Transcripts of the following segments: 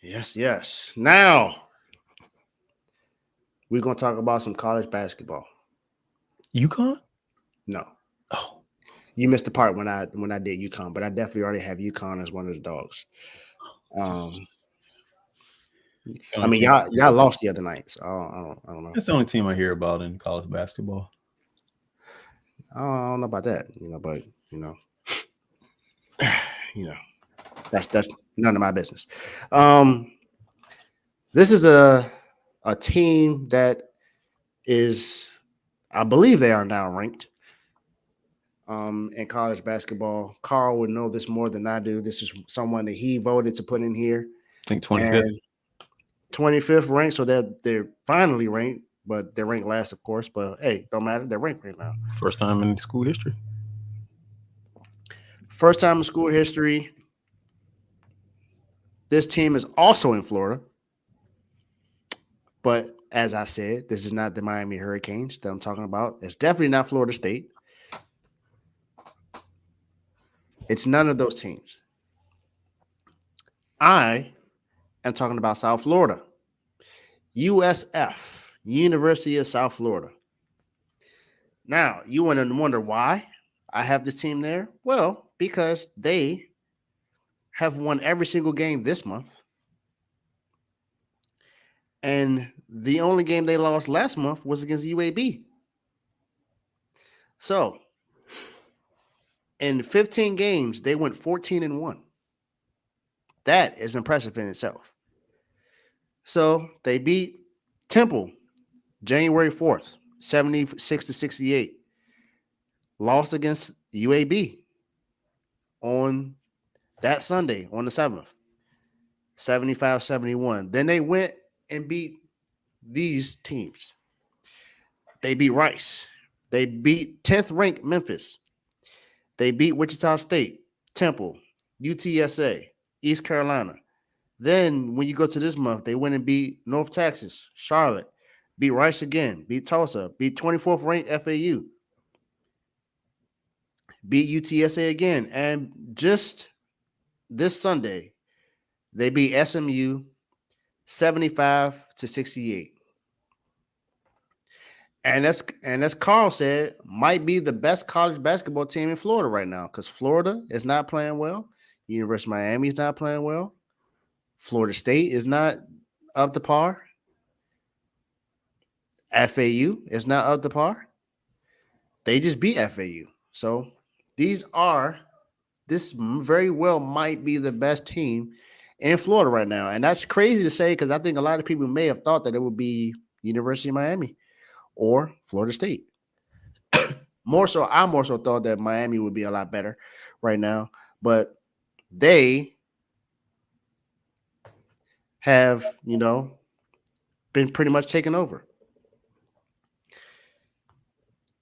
Yes, yes. Now we're gonna talk about some college basketball. UConn? No, Oh, you missed the part when I did UConn, but I definitely already have UConn as one of the dogs. Um, it's the I only mean, team y'all lost the other night, so I don't know. It's the only team I hear about in college basketball. I don't know about that, but you know, you know, that's none of my business. Um, this is a team that is, I believe they are now ranked in college basketball. Carl would know this more than I do. This is someone that he voted to put in here, I think 25th. and 25th ranked, so they're finally ranked, but they're ranked last, of course. But hey, don't matter. They're ranked right now. First time in school history. First time in school history. This team is also in Florida, but as I said, this is not the Miami Hurricanes that I'm talking about. It's definitely not Florida State. It's none of those teams. I am talking about South Florida. USF, University of South Florida. Now, you want to wonder why I have this team there? Well, because they have won every single game this month. And the only game they lost last month was against UAB. So, in 15 games, they went 14-1. That is impressive in itself. So, they beat Temple January 4th, 76-68. Lost against UAB on that Sunday on the 7th, 75-71. Then they went and beat these teams. They beat Rice. They beat 10th ranked Memphis. They beat Wichita State, Temple, UTSA, East Carolina. Then when you go to this month, they went and beat North Texas, Charlotte, beat Rice again, beat Tulsa, beat 24th ranked FAU, beat UTSA again. And just this Sunday, they beat SMU 75-68. And as Carl said, might be the best college basketball team in Florida right now because Florida is not playing well. University of Miami is not playing well. Florida State is not up to par. FAU is not up to par. They just beat FAU. So this very well might be the best team in Florida right now. And that's crazy to say because I think a lot of people may have thought that it would be University of Miami or Florida State. I more so thought that Miami would be a lot better right now, but they have, been pretty much taken over.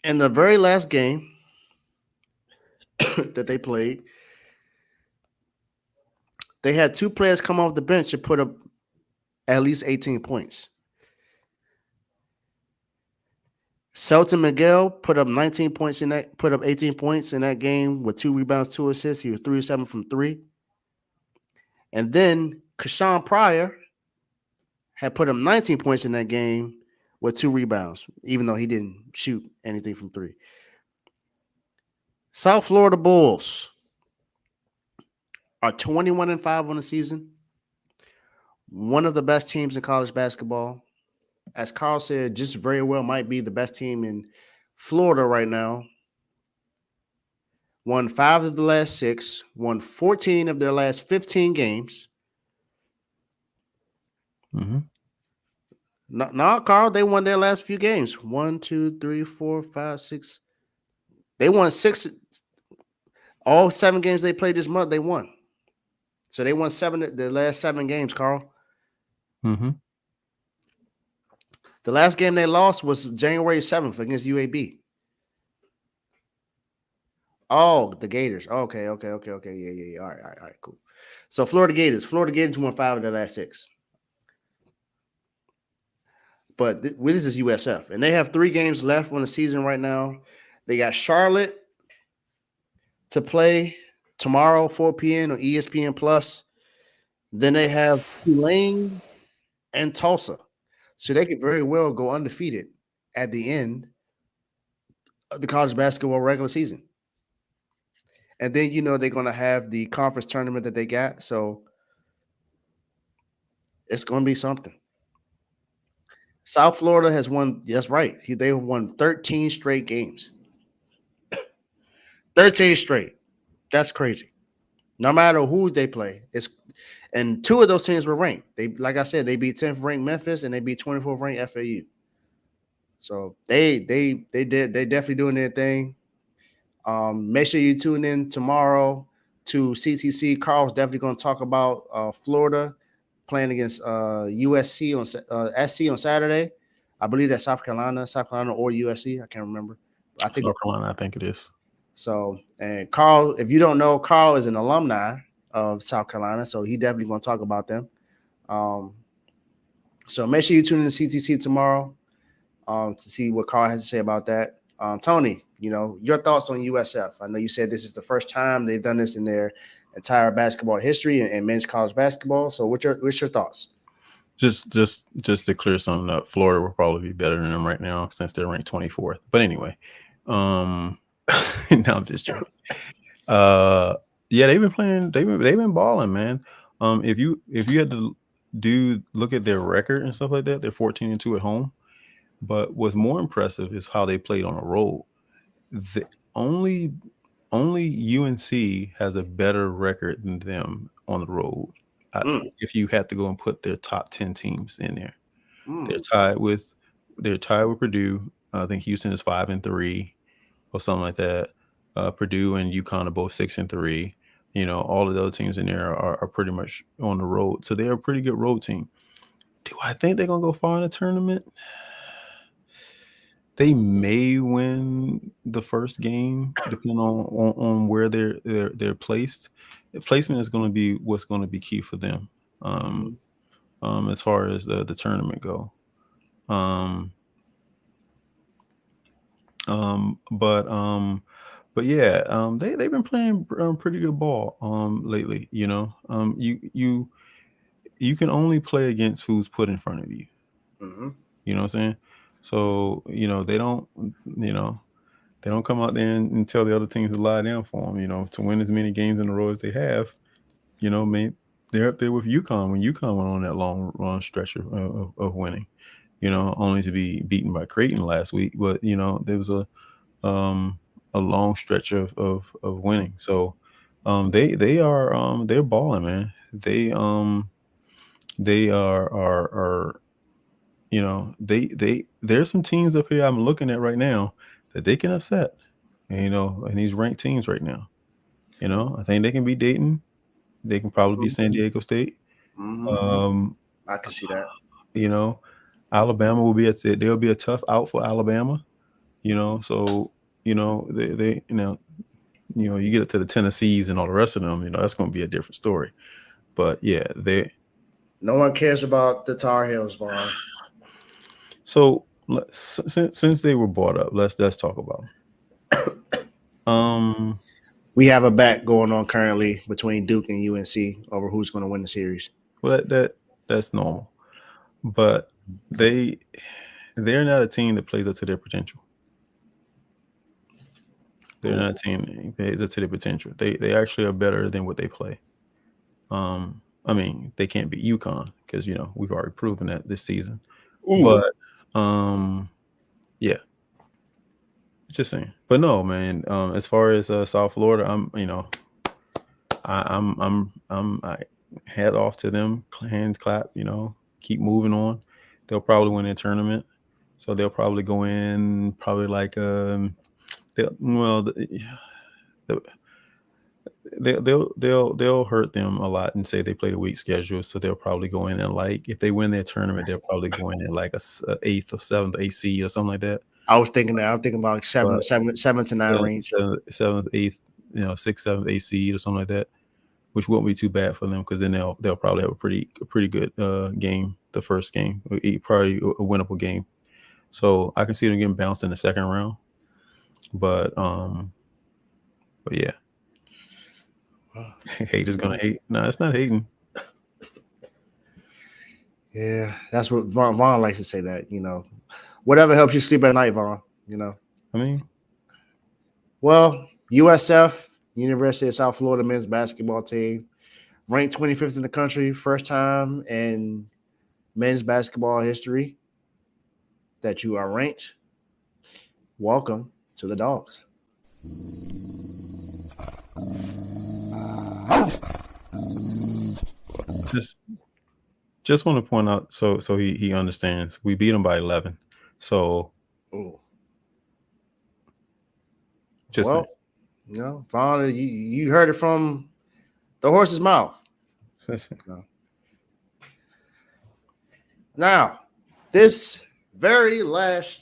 In the very last game that they played, they had two players come off the bench and put up at least 18 points. Selton Miguel put up 18 points in that game with 2 rebounds, 2 assists. He was 3-7 from 3. And then Kashawn Pryor had put up 19 points in that game with 2 rebounds, even though he didn't shoot anything from 3. South Florida Bulls are 21-5 on the season. One of the best teams in college basketball. As Carl said, just very well might be the best team in Florida right now. Won 5 of the last 6, won 14 of their last 15 games. Mm-hmm. No, Carl, they won their last few games. 1, 2, 3, 4, 5, 6. They won 6. All 7 games they played this month, they won. So they won 7 the last 7 games, Carl. Mm-hmm. The last game they lost was January 7th against UAB. Oh, the Gators. Okay. Yeah. All right, cool. So Florida Gators won 5 of their last 6. But this is USF, and they have 3 games left on the season right now. They got Charlotte to play tomorrow, 4 p.m. on ESPN Plus. Then they have Tulane and Tulsa. So they could very well go undefeated at the end of the college basketball regular season. And then they're gonna have the conference tournament that they got. So it's gonna be something. South Florida has won, that's right. They won 13 straight games. 13 straight. That's crazy. No matter who they play. And two of those teams were ranked. They, like I said, they beat 10th ranked Memphis and they beat 24th ranked FAU. So they definitely doing their thing. Make sure you tune in tomorrow to CTC. Carl's definitely going to talk about Florida playing against USC on SC on Saturday. I believe that's South Carolina or USC. I can't remember. I think South Carolina, I think it is. So, and Carl, if you don't know, Carl is an alumni of South Carolina, so he definitely going to talk about them. So make sure you tune in to CTC tomorrow to see what Carl has to say about that. Tony, your thoughts on USF? I know you said this is the first time they've done this in their entire basketball history and men's college basketball. So what's your thoughts? Just to clear something up, Florida will probably be better than them right now since they're ranked 24th. But anyway, no, I'm just joking. Yeah, they've been playing. They've been balling, man. If you had to look at their record and stuff like that, they're 14-2 at home. But what's more impressive is how they played on the road. The only UNC has a better record than them on the road. If you had to go and put their top 10 teams in there, they're tied with Purdue. I think Houston is 5-3 or something like that. Purdue and UConn are both 6-3. All of those teams in there are pretty much on the road, so they're a pretty good road team. Do I think they're gonna go far in the tournament? They may win the first game, depending on where they're placed. The placement is going to be what's going to be key for them, as far as the tournament go. But yeah, they've been playing pretty good ball lately. You can only play against who's put in front of you. Mm-hmm. You know what I'm saying? So they don't come out there and tell the other teams to lie down for them. To win as many games in a row as they have. They're up there with UConn when UConn went on that long stretch of winning. Only to be beaten by Creighton last week. But there was a long stretch of winning. So they're balling, man. They are there's some teams up here I'm looking at right now that they can upset, and these ranked teams right now. I think they can beat Dayton. They can probably beat San Diego State. I can see that. Alabama will be they'll be a tough out for Alabama. So they you get it to the Tennessees and all the rest of them. That's going to be a different story. But yeah, no one cares about the Tar Heels, Vaughn. So since they were brought up, let's talk about them. We have a bet going on currently between Duke and UNC over who's going to win the series. Well, that's normal, but they're not a team that plays up to their potential. They're not a team that plays up to their potential. They actually are better than what they play. I mean, they can't beat UConn because we've already proven that this season. Ooh. But yeah, just saying. But no, man. As far as South Florida, I head off to them, hands clap. Keep moving on. They'll probably win their tournament, so they'll probably go in like they'll hurt them a lot and say they played a weak schedule, so they'll probably go in and like if they win their tournament, they'll probably go in like a 8th or 7th AC or something like that. I was thinking that. I'm thinking about 7 to 9 range, 7th, 8th, 6th, 7th AC or something like that, which won't be too bad for them because then they'll probably have a pretty good game. The first game, probably a winnable game. So I can see them getting bounced in the second round, but yeah. Haters gonna hate. No, it's not hating. Yeah, that's what Vaughn likes to say. That whatever helps you sleep at night, Vaughn. I mean, Well, USF, University of South Florida men's basketball team, ranked 25th in the country, first time in men's basketball history that you are ranked. Welcome to the Dogs. just want to point out so he understands. We beat him by 11. So Ooh. just Well, Vaughn, you heard it from the horse's mouth. listen. Now, this very last